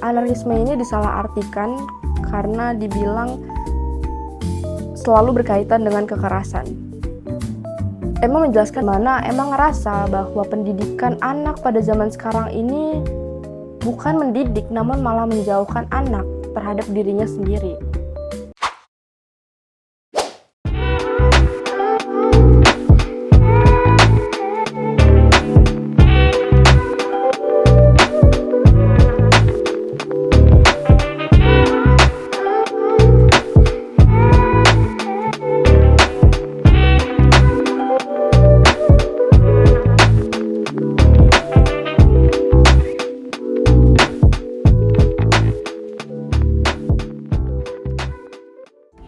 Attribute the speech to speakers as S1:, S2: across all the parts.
S1: Anarkisme ini disalahartikan karena dibilang selalu berkaitan dengan kekerasan. Emma menjelaskan mana Emma ngerasa bahwa pendidikan anak pada zaman sekarang ini bukan mendidik, namun malah menjauhkan anak terhadap dirinya sendiri.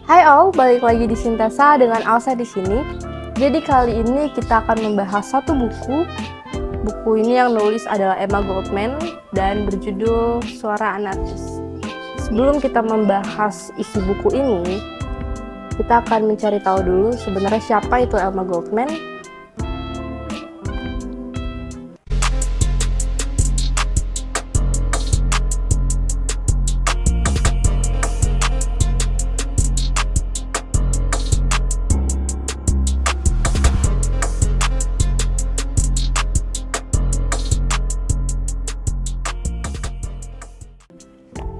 S1: Hai all, balik lagi di Sintesa dengan Alsa di sini. Jadi kali ini kita akan membahas satu buku. Buku ini yang nulis adalah Emma Goldman dan berjudul Suara Anarkis. Sebelum kita membahas isi buku ini, kita akan mencari tahu dulu sebenarnya siapa itu Emma Goldman.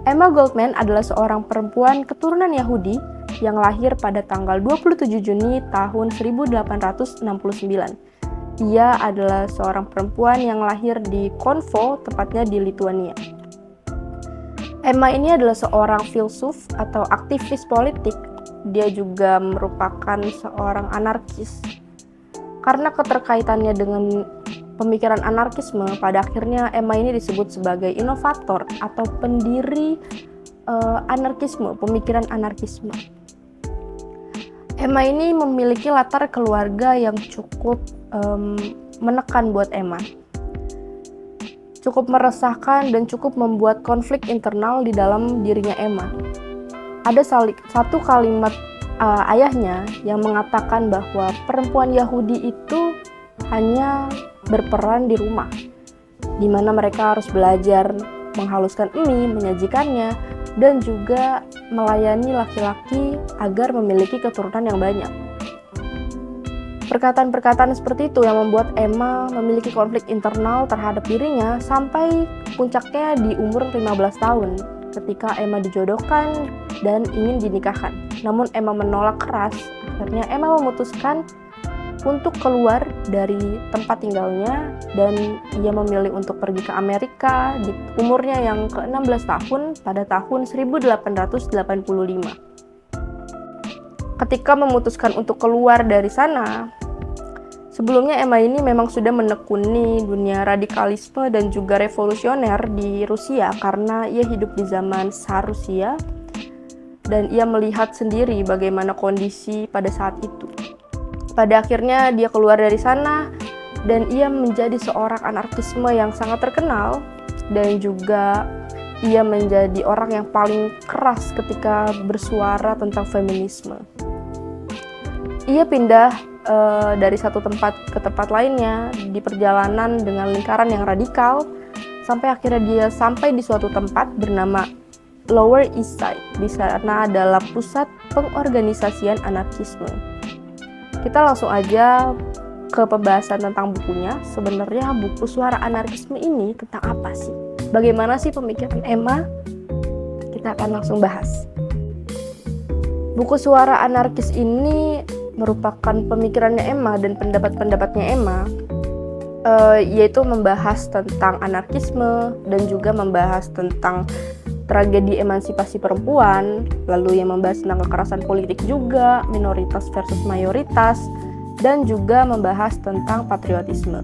S1: Emma Goldman adalah seorang perempuan keturunan Yahudi yang lahir pada tanggal 27 Juni tahun 1869. Ia adalah seorang perempuan yang lahir di Konvo, tepatnya di Lituania. Emma ini adalah seorang filsuf atau aktivis politik. Dia juga merupakan seorang anarkis. Karena keterkaitannya dengan pemikiran anarkisme, pada akhirnya Emma ini disebut sebagai inovator atau pendiri anarkisme, pemikiran anarkisme. Emma ini memiliki latar keluarga yang cukup menekan buat Emma. Cukup meresahkan dan cukup membuat konflik internal di dalam dirinya Emma. Ada satu kalimat ayahnya yang mengatakan bahwa perempuan Yahudi itu hanya berperan di rumah, di mana mereka harus belajar menghaluskan mie, menyajikannya, dan juga melayani laki-laki agar memiliki keturunan yang banyak. Perkataan-perkataan seperti itu yang membuat Emma memiliki konflik internal terhadap dirinya sampai puncaknya di umur 15 tahun ketika Emma dijodohkan dan ingin dinikahkan. Namun Emma menolak keras. Akhirnya Emma memutuskan untuk keluar dari tempat tinggalnya dan ia memilih untuk pergi ke Amerika di umurnya yang ke-16 tahun pada tahun 1885. Ketika memutuskan untuk keluar dari sana, sebelumnya Emma ini memang sudah menekuni dunia radikalisme dan juga revolusioner di Rusia karena ia hidup di zaman Tsar Rusia dan ia melihat sendiri bagaimana kondisi pada saat itu. Pada akhirnya dia keluar dari sana dan ia menjadi seorang anarkisme yang sangat terkenal dan juga ia menjadi orang yang paling keras ketika bersuara tentang feminisme. Ia pindah dari satu tempat ke tempat lainnya di perjalanan dengan lingkaran yang radikal sampai akhirnya dia sampai di suatu tempat bernama Lower East Side. Di sana adalah pusat pengorganisasian anarkisme. Kita langsung aja ke pembahasan tentang bukunya. Sebenarnya buku Suara Anarkisme ini tentang apa sih? Bagaimana sih pemikiran Emma? Kita akan langsung bahas. Buku Suara Anarkis ini merupakan pemikirannya Emma dan pendapat-pendapatnya Emma, yaitu membahas tentang anarkisme dan juga membahas tentang tragedi emansipasi perempuan, lalu yang membahas tentang kekerasan politik juga, minoritas versus mayoritas, dan juga membahas tentang patriotisme.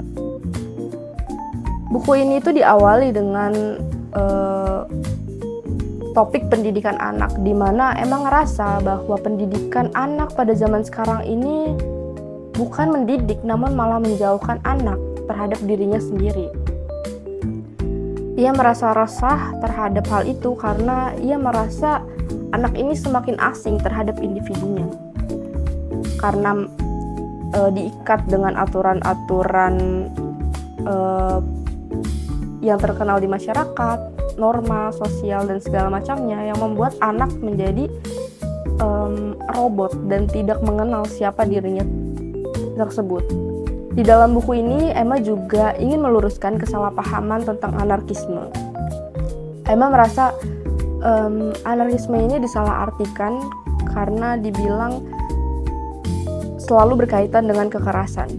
S1: Buku ini tuh diawali dengan topik pendidikan anak, di mana emang ngerasa bahwa pendidikan anak pada zaman sekarang ini bukan mendidik, namun malah menjauhkan anak terhadap dirinya sendiri. Ia merasa resah terhadap hal itu karena ia merasa anak ini semakin asing terhadap individunya. Karena diikat dengan aturan-aturan yang terkenal di masyarakat, norma sosial dan segala macamnya yang membuat anak menjadi robot dan tidak mengenal siapa dirinya tersebut. Di dalam buku ini, Emma juga ingin meluruskan kesalahpahaman tentang anarkisme. Emma merasa anarkisme ini disalahartikan karena dibilang selalu berkaitan dengan kekerasan.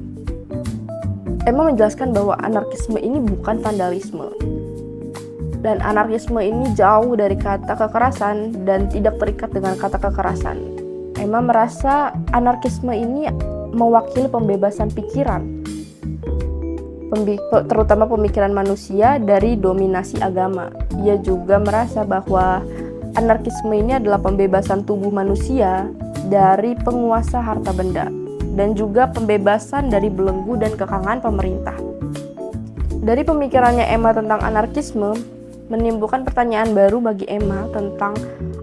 S1: Emma menjelaskan bahwa anarkisme ini bukan vandalisme. Dan anarkisme ini jauh dari kata kekerasan dan tidak terikat dengan kata kekerasan. Emma merasa anarkisme ini mewakili pembebasan pikiran, terutama pemikiran manusia dari dominasi agama. Ia juga merasa bahwa anarkisme ini adalah pembebasan tubuh manusia dari penguasa harta benda dan juga pembebasan dari belenggu dan kekangan pemerintah. Dari pemikirannya Emma tentang anarkisme menimbulkan pertanyaan baru bagi Emma tentang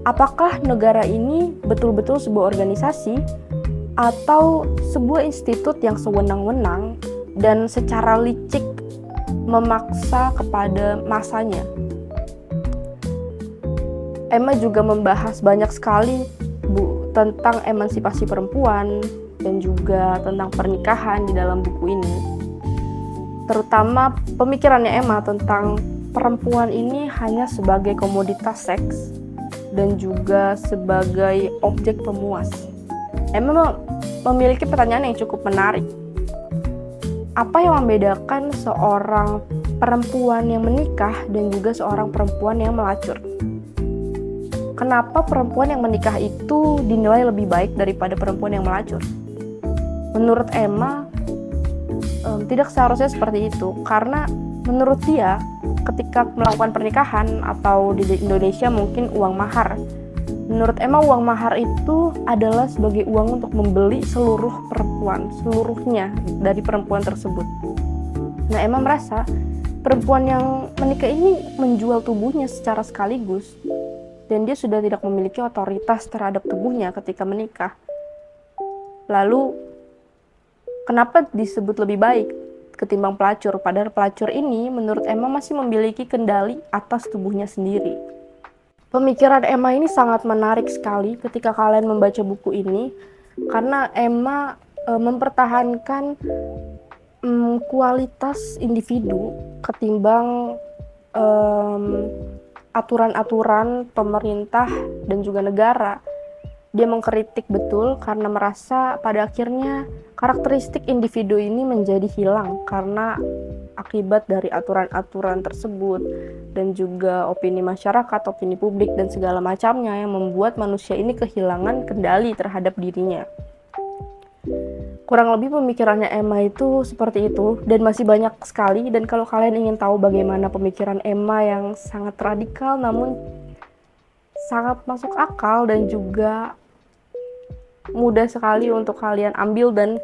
S1: apakah negara ini betul-betul sebuah organisasi atau sebuah institut yang sewenang-wenang dan secara licik memaksa kepada masanya. Emma juga membahas banyak sekali tentang emansipasi perempuan dan juga tentang pernikahan di dalam buku ini. Terutama pemikirannya Emma tentang perempuan ini hanya sebagai komoditas seks dan juga sebagai objek pemuas. Emma memiliki pertanyaan yang cukup menarik. Apa yang membedakan seorang perempuan yang menikah dan juga seorang perempuan yang melacur? Kenapa perempuan yang menikah itu dinilai lebih baik daripada perempuan yang melacur? Menurut Emma, tidak seharusnya seperti itu, karena menurut dia ketika melakukan pernikahan atau di Indonesia mungkin uang mahar. Menurut Emma, uang mahar itu adalah sebagai uang untuk membeli seluruh perempuan, seluruhnya dari perempuan tersebut. Nah, Emma merasa perempuan yang menikah ini menjual tubuhnya secara sekaligus dan dia sudah tidak memiliki otoritas terhadap tubuhnya ketika menikah. Lalu, kenapa disebut lebih baik ketimbang pelacur? Padahal pelacur ini menurut Emma masih memiliki kendali atas tubuhnya sendiri. Pemikiran Emma ini sangat menarik sekali ketika kalian membaca buku ini, karena Emma mempertahankan kualitas individu ketimbang aturan-aturan pemerintah dan juga negara. Dia mengkritik betul karena merasa pada akhirnya karakteristik individu ini menjadi hilang karena akibat dari aturan-aturan tersebut dan juga opini masyarakat, opini publik dan segala macamnya yang membuat manusia ini kehilangan kendali terhadap dirinya. Kurang lebih pemikirannya Emma itu seperti itu dan masih banyak sekali, dan kalau kalian ingin tahu bagaimana pemikiran Emma yang sangat radikal namun sangat masuk akal dan juga mudah sekali untuk kalian ambil dan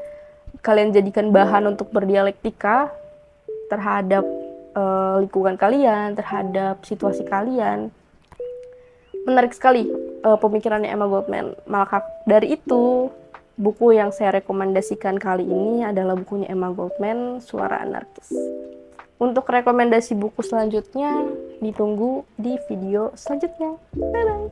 S1: kalian jadikan bahan untuk berdialektika terhadap lingkungan kalian, terhadap situasi kalian. Menarik sekali pemikirannya Emma Goldman. Maka dari itu, buku yang saya rekomendasikan kali ini adalah bukunya Emma Goldman, Suara Anarkis. Untuk rekomendasi buku selanjutnya, ditunggu di video selanjutnya. Dadah!